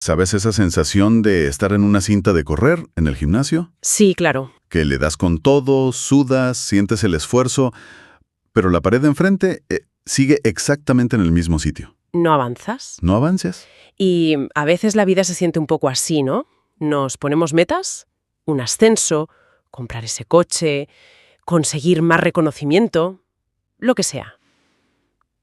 ¿Sabes esa sensación de estar en una cinta de correr en el gimnasio? Sí, claro. Que le das con todo, sudas, sientes el esfuerzo, pero la pared de enfrente sigue exactamente en el mismo sitio. ¿No avanzas? ¿No avances? Y a veces la vida se siente un poco así, ¿no? Nos ponemos metas, un ascenso, comprar ese coche, conseguir más reconocimiento, lo que sea.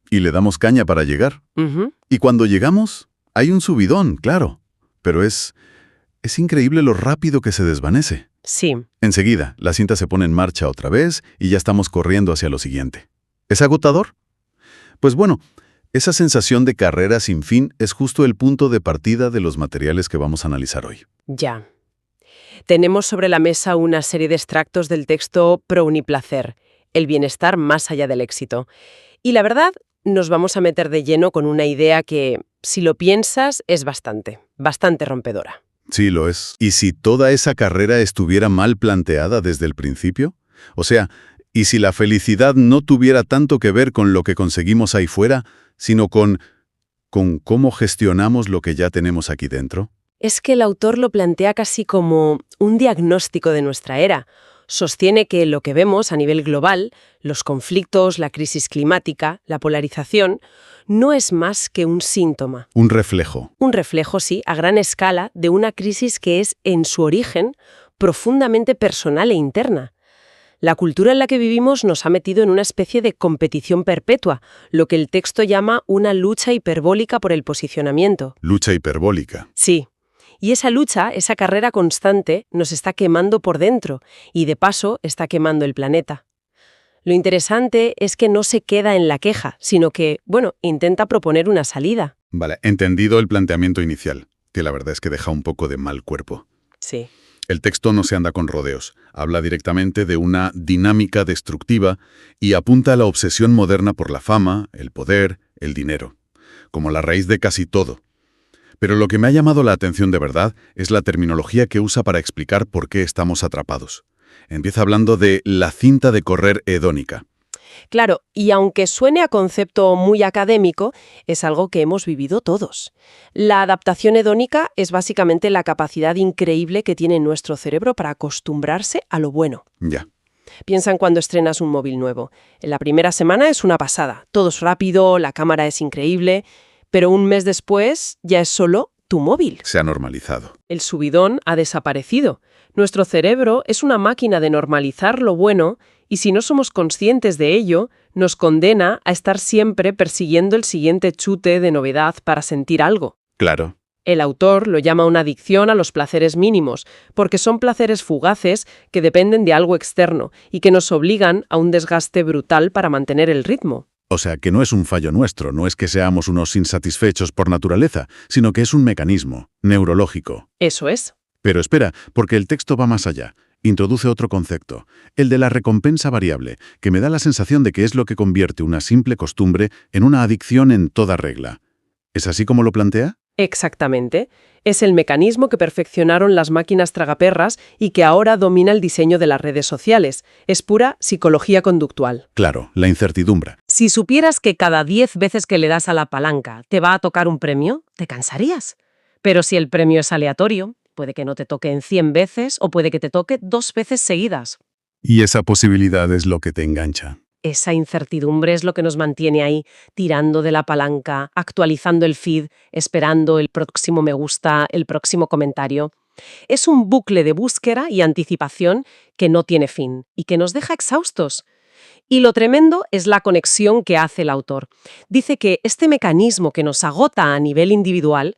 Y le damos caña para llegar. Ujú. Y cuando llegamos, hay un subidón, claro, pero es increíble lo rápido que se desvanece. Sí, Enseguida, la cinta se pone en marcha otra vez y ya estamos corriendo hacia lo siguiente. ¿Es agotador? Pues bueno, esa sensación de carrera sin fin es justo el punto de partida de los materiales que vamos a analizar hoy. ya. Tenemos sobre la mesa una serie de extractos del texto Pro Uniplacer, el bienestar más allá del éxito. Y la verdad, nos vamos a meter de lleno con una idea que, si lo piensas, es bastante rompedora. Sí, lo es. ¿Y si toda esa carrera estuviera mal planteada desde el principio? O sea, ¿y si la felicidad no tuviera tanto que ver con lo que conseguimos ahí fuera, sino con cómo gestionamos lo que ya tenemos aquí dentro? Es que el autor lo plantea casi como un diagnóstico de nuestra era. Sostiene que lo que vemos a nivel global, los conflictos, la crisis climática, la polarización, no es más que un síntoma. Un reflejo. Un reflejo, sí, a gran escala, de una crisis que es, en su origen, profundamente personal e interna. La cultura en la que vivimos nos ha metido en una especie de competición perpetua, lo que el texto llama una lucha hiperbólica por el posicionamiento. Lucha hiperbólica. Sí. Y esa lucha, esa carrera constante, nos está quemando por dentro y, de paso, está quemando el planeta. Lo interesante es que no se queda en la queja, sino que, intenta proponer una salida. Vale, entendido el planteamiento inicial, que la verdad es que deja un poco de mal cuerpo. Sí. El texto no se anda con rodeos, habla directamente de una dinámica destructiva y apunta a la obsesión moderna por la fama, el poder, el dinero, como la raíz de casi todo. Pero lo que me ha llamado la atención de verdad es la terminología que usa para explicar por qué estamos atrapados. Empieza hablando de la cinta de correr hedónica. Claro, y aunque suene a concepto muy académico, es algo que hemos vivido todos. La adaptación hedónica es básicamente la capacidad increíble que tiene nuestro cerebro para acostumbrarse a lo bueno. Ya. Piensa en cuando estrenas un móvil nuevo. En la primera semana es una pasada, todo es rápido, la cámara es increíble, pero un mes después ya es solo tu móvil. Se ha normalizado. El subidón ha desaparecido. Nuestro cerebro es una máquina de normalizar lo bueno y si no somos conscientes de ello, nos condena a estar siempre persiguiendo el siguiente chute de novedad para sentir algo. Claro. El autor lo llama una adicción a los placeres mínimos, porque son placeres fugaces que dependen de algo externo y que nos obligan a un desgaste brutal para mantener el ritmo. O sea, que no es un fallo nuestro, no es que seamos unos insatisfechos por naturaleza, sino que es un mecanismo neurológico. Eso es. Pero espera, porque el texto va más allá. Introduce otro concepto, el de la recompensa variable, que me da la sensación de que es lo que convierte una simple costumbre en una adicción en toda regla. ¿Es así como lo plantea? Exactamente. Es el mecanismo que perfeccionaron las máquinas tragaperras y que ahora domina el diseño de las redes sociales. Es pura psicología conductual. Claro, la incertidumbre. Si supieras que cada 10 veces que le das a la palanca te va a tocar un premio, te cansarías. Pero si el premio es aleatorio, puede que no te toque en 100 veces o puede que te toque 2 veces seguidas. Y esa posibilidad es lo que te engancha. Esa incertidumbre es lo que nos mantiene ahí, tirando de la palanca, actualizando el feed, esperando el próximo me gusta, el próximo comentario. Es un bucle de búsqueda y anticipación que no tiene fin y que nos deja exhaustos. Y lo tremendo es la conexión que hace el autor. Dice que este mecanismo que nos agota a nivel individual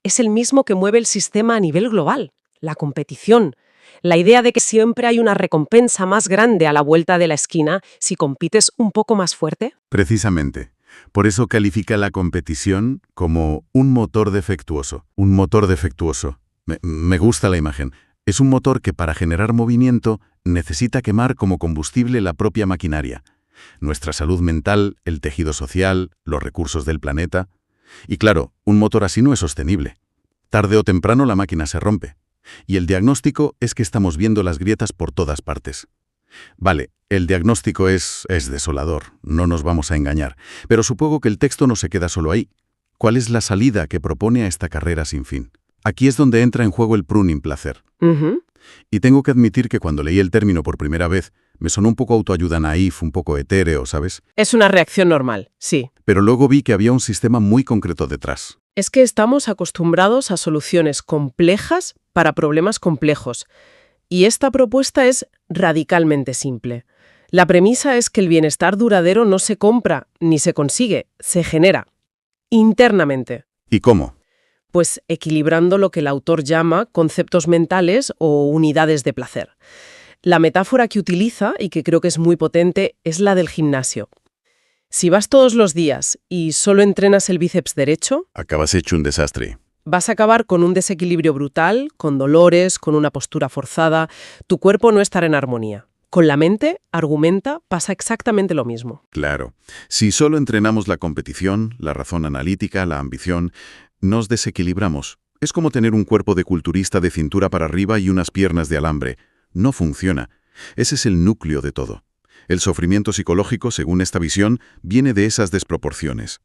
es el mismo que mueve el sistema a nivel global, la competición. La idea de que siempre hay una recompensa más grande a la vuelta de la esquina si compites un poco más fuerte. Precisamente. Por eso califica la competición como un motor defectuoso. Un motor defectuoso. Me gusta la imagen. Es un motor que para generar movimiento necesita quemar como combustible la propia maquinaria. Nuestra salud mental, el tejido social, los recursos del planeta. Y claro, un motor así no es sostenible. Tarde o temprano la máquina se rompe. Y el diagnóstico es que estamos viendo las grietas por todas partes. Vale, el diagnóstico es desolador, no nos vamos a engañar, pero supongo que el texto no se queda solo ahí. ¿Cuál es la salida que propone a esta carrera sin fin? Aquí es donde entra en juego el pruning placer. Ujú. Y tengo que admitir que cuando leí el término por primera vez, me sonó un poco autoayuda naif, un poco etéreo, ¿sabes? Es una reacción normal, sí. Pero luego vi que había un sistema muy concreto detrás. Es que estamos acostumbrados a soluciones complejas para problemas complejos. Y esta propuesta es radicalmente simple. La premisa es que el bienestar duradero no se compra ni se consigue, se genera internamente. ¿Y cómo? Pues equilibrando lo que el autor llama conceptos mentales o unidades de placer. La metáfora que utiliza, y que creo que es muy potente, es la del gimnasio. Si vas todos los días y solo entrenas el bíceps derecho, Acabas hecho un desastre. vas a acabar con un desequilibrio brutal, con dolores, con una postura forzada. Tu cuerpo no estará en armonía. Con la mente, argumenta, pasa exactamente lo mismo. Claro. Si solo entrenamos la competición, la razón analítica, la ambición, nos desequilibramos. Es como tener un cuerpo de culturista de cintura para arriba y unas piernas de alambre. No funciona. Ese es el núcleo de todo. El sufrimiento psicológico, según esta visión, viene de esas desproporciones.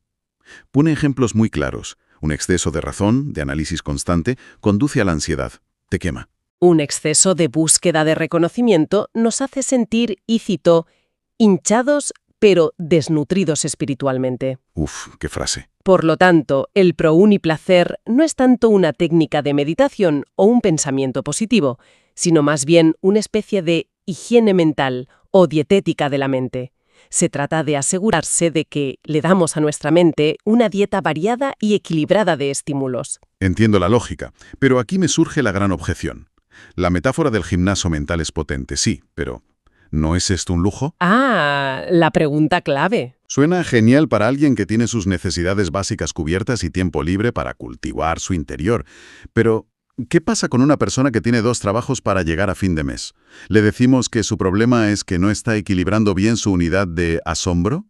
Pone ejemplos muy claros. Un exceso de razón, de análisis constante, conduce a la ansiedad. Te quema. Un exceso de búsqueda de reconocimiento nos hace sentir, y cito, hinchados pero desnutridos espiritualmente. Uf, qué frase. Por lo tanto, el pro-uniplacer no es tanto una técnica de meditación o un pensamiento positivo, sino más bien una especie de higiene mental o dietética de la mente. Se trata de asegurarse de que le damos a nuestra mente una dieta variada y equilibrada de estímulos. Entiendo la lógica, pero aquí me surge la gran objeción. La metáfora del gimnasio mental es potente, sí, pero ¿no es esto un lujo? Ah, la pregunta clave. Suena genial para alguien que tiene sus necesidades básicas cubiertas y tiempo libre para cultivar su interior. Pero, ¿qué pasa con una persona que tiene 2 trabajos para llegar a fin de mes? ¿Le decimos que su problema es que no está equilibrando bien su unidad de asombro?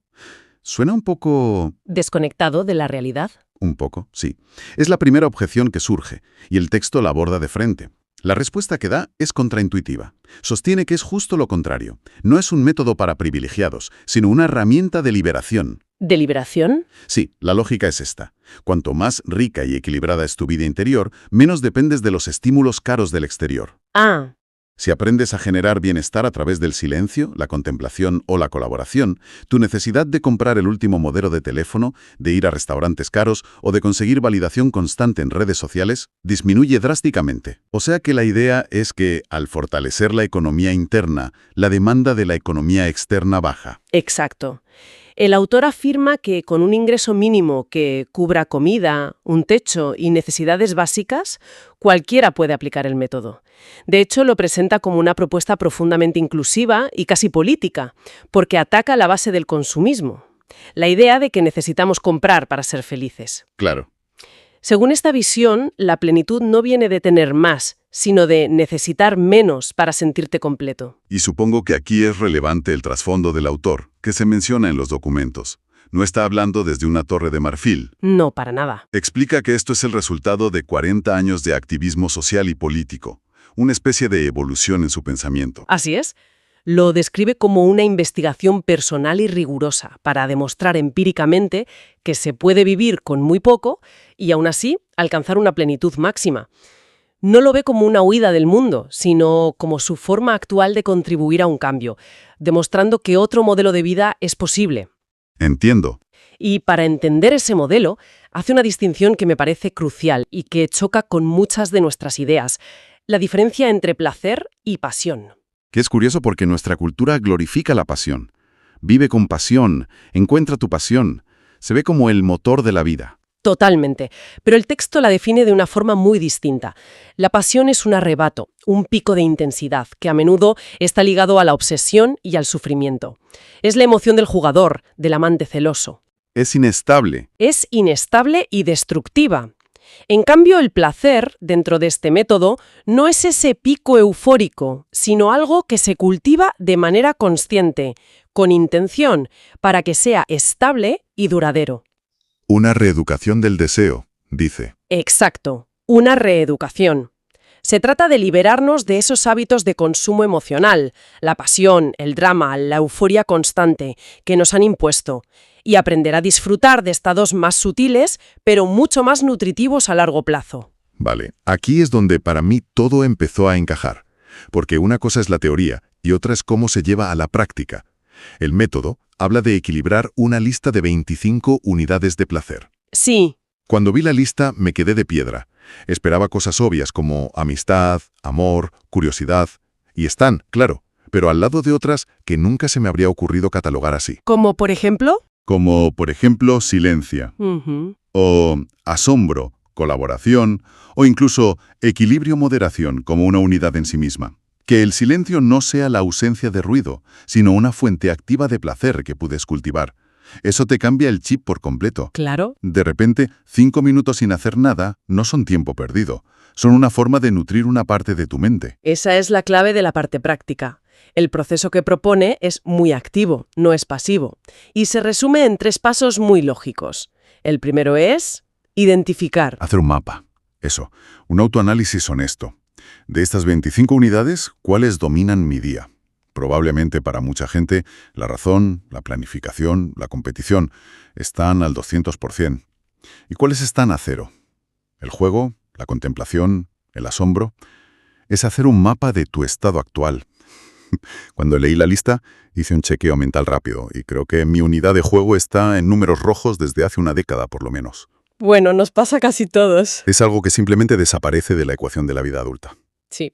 Suena un poco... ¿Desconectado de la realidad? Un poco, sí. Es la primera objeción que surge, y el texto la aborda de frente. La respuesta que da es contraintuitiva. Sostiene que es justo lo contrario. No es un método para privilegiados, sino una herramienta de liberación. ¿De liberación? Sí, la lógica es esta. Cuanto más rica y equilibrada es tu vida interior, menos dependes de los estímulos caros del exterior. Ah, Si aprendes a generar bienestar a través del silencio, la contemplación o la colaboración, tu necesidad de comprar el último modelo de teléfono, de ir a restaurantes caros o de conseguir validación constante en redes sociales disminuye drásticamente. O sea que la idea es que, al fortalecer la economía interna, la demanda de la economía externa baja. exacto. El autor afirma que con un ingreso mínimo que cubra comida, un techo y necesidades básicas, cualquiera puede aplicar el método. De hecho, lo presenta como una propuesta profundamente inclusiva y casi política, porque ataca la base del consumismo, la idea de que necesitamos comprar para ser felices. Claro. Según esta visión, la plenitud no viene de tener más, sino de necesitar menos para sentirte completo. Y supongo que aquí es relevante el trasfondo del autor, que se menciona en los documentos. No está hablando desde una torre de marfil. No, para nada. Explica que esto es el resultado de 40 años de activismo social y político, una especie de evolución en su pensamiento. Así es. Lo describe como una investigación personal y rigurosa para demostrar empíricamente que se puede vivir con muy poco y aún así alcanzar una plenitud máxima. No lo ve como una huida del mundo, sino como su forma actual de contribuir a un cambio, demostrando que otro modelo de vida es posible. Entiendo. Y para entender ese modelo, hace una distinción que me parece crucial y que choca con muchas de nuestras ideas, la diferencia entre placer y pasión. Que es curioso porque nuestra cultura glorifica la pasión. Vive con pasión, encuentra tu pasión. Se ve como el motor de la vida. Totalmente, pero el texto la define de una forma muy distinta. La pasión es un arrebato, un pico de intensidad, que a menudo está ligado a la obsesión y al sufrimiento. Es la emoción del jugador, del amante celoso. Es inestable. Es inestable y destructiva. En cambio, el placer, dentro de este método, no es ese pico eufórico, sino algo que se cultiva de manera consciente, con intención, para que sea estable y duradero. Una reeducación del deseo, dice. Exacto, una reeducación. Se trata de liberarnos de esos hábitos de consumo emocional, la pasión, el drama, la euforia constante que nos han impuesto, y aprender a disfrutar de estados más sutiles, pero mucho más nutritivos a largo plazo. Vale, aquí es donde para mí todo empezó a encajar, porque una cosa es la teoría y otra es cómo se lleva a la práctica. El método habla de equilibrar una lista de 25 unidades de placer. Sí, Cuando vi la lista me quedé de piedra. Esperaba cosas obvias como amistad, amor, curiosidad, y están, claro, pero al lado de otras que nunca se me habría ocurrido catalogar así. como por ejemplo. Como, por ejemplo, silencio, Ujú. o asombro, colaboración, o incluso equilibrio-moderación como una unidad en sí misma. Que el silencio no sea la ausencia de ruido, sino una fuente activa de placer que puedes cultivar. Eso te cambia el chip por completo. Claro. De repente, 5 minutos sin hacer nada no son tiempo perdido, son una forma de nutrir una parte de tu mente. Esa es la clave de la parte práctica. El proceso que propone es muy activo, no es pasivo, y se resume en 3 pasos muy lógicos. El primero es identificar. Hacer un mapa. Eso, un autoanálisis honesto. De estas 25 unidades, ¿cuáles dominan mi día? Probablemente para mucha gente, la razón, la planificación, la competición están al 200%. ¿Y cuáles están a cero? El juego, la contemplación, el asombro. Es hacer un mapa de tu estado actual. Cuando leí la lista, hice un chequeo mental rápido y creo que mi unidad de juego está en números rojos desde hace una década por lo menos. Bueno, nos pasa a casi todos. Es algo que simplemente desaparece de la ecuación de la vida adulta. Sí.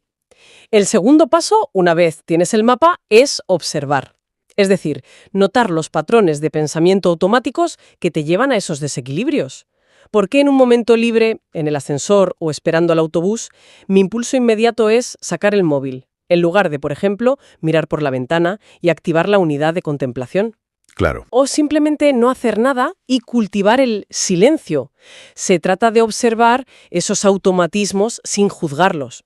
El segundo paso, una vez tienes el mapa, es observar. Es decir, notar los patrones de pensamiento automáticos que te llevan a esos desequilibrios. ¿Por qué en un momento libre, en el ascensor o esperando al autobús, mi impulso inmediato es sacar el móvil, en lugar de, por ejemplo, mirar por la ventana y activar la unidad de contemplación? Claro. O simplemente no hacer nada y cultivar el silencio. Se trata de observar esos automatismos sin juzgarlos.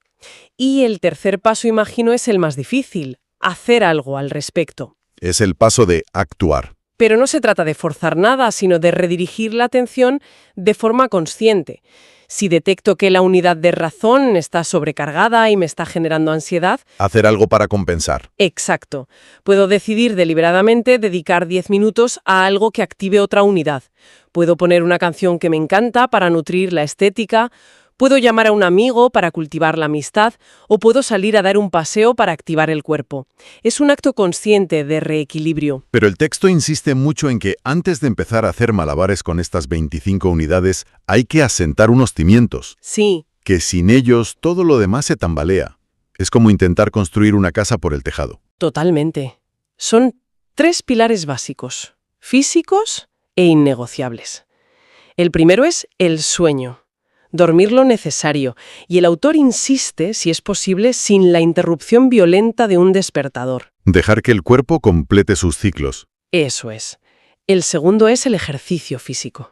Y el tercer paso, imagino, es el más difícil, hacer algo al respecto. Es el paso de actuar. Pero no se trata de forzar nada, sino de redirigir la atención de forma consciente. Si detecto que la unidad de razón está sobrecargada y me está generando ansiedad, Hacer algo para compensar. exacto, puedo decidir deliberadamente dedicar 10 minutos a algo que active otra unidad. Puedo poner una canción que me encanta para nutrir la estética, puedo llamar a un amigo para cultivar la amistad o puedo salir a dar un paseo para activar el cuerpo. Es un acto consciente de reequilibrio. Pero el texto insiste mucho en que antes de empezar a hacer malabares con estas 25 unidades, hay que asentar unos cimientos, Sí, que sin ellos todo lo demás se tambalea. Es como intentar construir una casa por el tejado. totalmente. Son 3 pilares básicos, físicos e innegociables. El primero es el sueño. Dormir lo necesario, y el autor insiste, si es posible, sin la interrupción violenta de un despertador. Dejar que el cuerpo complete sus ciclos. Eso es. El segundo es el ejercicio físico.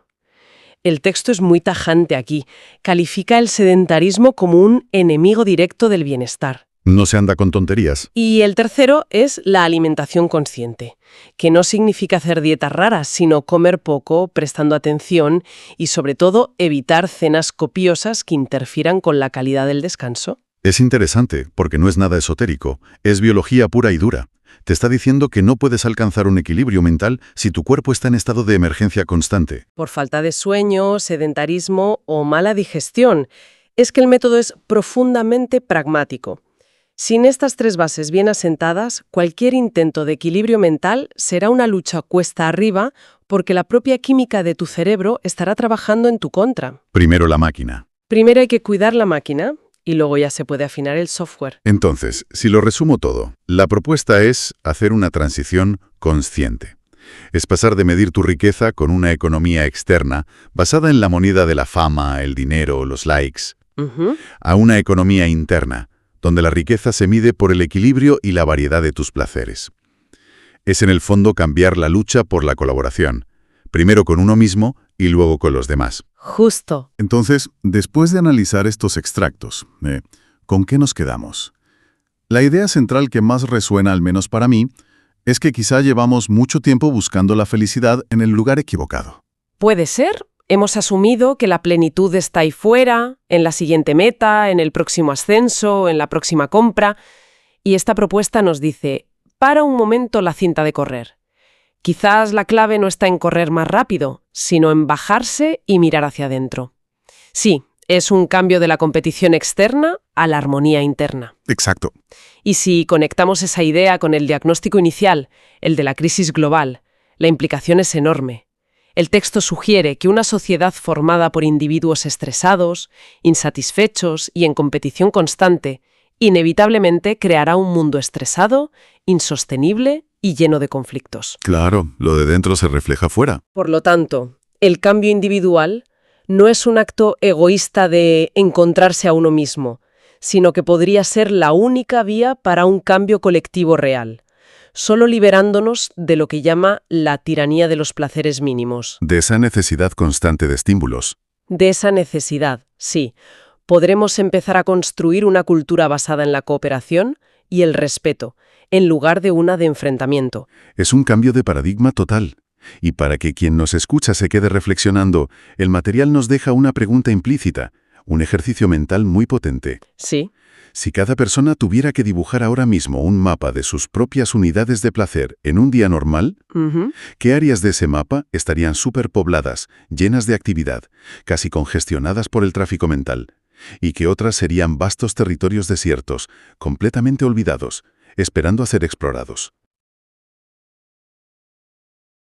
El texto es muy tajante aquí. Califica el sedentarismo como un enemigo directo del bienestar. No se anda con tonterías. Y el tercero es la alimentación consciente, que no significa hacer dietas raras, sino comer poco, prestando atención y, sobre todo, evitar cenas copiosas que interfieran con la calidad del descanso. Es interesante, porque no es nada esotérico, es biología pura y dura. Te está diciendo que no puedes alcanzar un equilibrio mental si tu cuerpo está en estado de emergencia constante. Por falta de sueño, sedentarismo o mala digestión. Es que el método es profundamente pragmático. Sin estas 3 bases bien asentadas, cualquier intento de equilibrio mental será una lucha cuesta arriba porque la propia química de tu cerebro estará trabajando en tu contra. Primero la máquina. Primero hay que cuidar la máquina y luego ya se puede afinar el software. Entonces, si lo resumo todo, la propuesta es hacer una transición consciente. Es pasar de medir tu riqueza con una economía externa basada en la moneda de la fama, el dinero, los likes, Ujú. a una economía interna, donde la riqueza se mide por el equilibrio y la variedad de tus placeres. Es en el fondo cambiar la lucha por la colaboración, primero con uno mismo y luego con los demás. Justo. Entonces, después de analizar estos extractos, ¿con qué nos quedamos? La idea central que más resuena, al menos para mí, es que quizá llevamos mucho tiempo buscando la felicidad en el lugar equivocado. Puede ser. Hemos asumido que la plenitud está ahí fuera, en la siguiente meta, en el próximo ascenso, en la próxima compra. Y esta propuesta nos dice, para un momento la cinta de correr. Quizás la clave no está en correr más rápido, sino en bajarse y mirar hacia adentro. Sí, Es un cambio de la competición externa a la armonía interna. Exacto. Y si conectamos esa idea con el diagnóstico inicial, el de la crisis global, la implicación es enorme. El texto sugiere que una sociedad formada por individuos estresados, insatisfechos y en competición constante, inevitablemente creará un mundo estresado, insostenible y lleno de conflictos. Claro, lo de dentro se refleja fuera. Por lo tanto, el cambio individual no es un acto egoísta de encontrarse a uno mismo, sino que podría ser la única vía para un cambio colectivo real, solo liberándonos de lo que llama la tiranía de los placeres mínimos. De esa necesidad constante de estímulos. De esa necesidad, sí, podremos empezar a construir una cultura basada en la cooperación y el respeto, en lugar de una de enfrentamiento. Es un cambio de paradigma total. Y para que quien nos escucha se quede reflexionando, el material nos deja una pregunta implícita, un ejercicio mental muy potente. Sí. Si cada persona tuviera que dibujar ahora mismo un mapa de sus propias unidades de placer en un día normal, ¿qué áreas de ese mapa estarían superpobladas, llenas de actividad, casi congestionadas por el tráfico mental? ¿Y qué otras serían vastos territorios desiertos, completamente olvidados, esperando a ser explorados?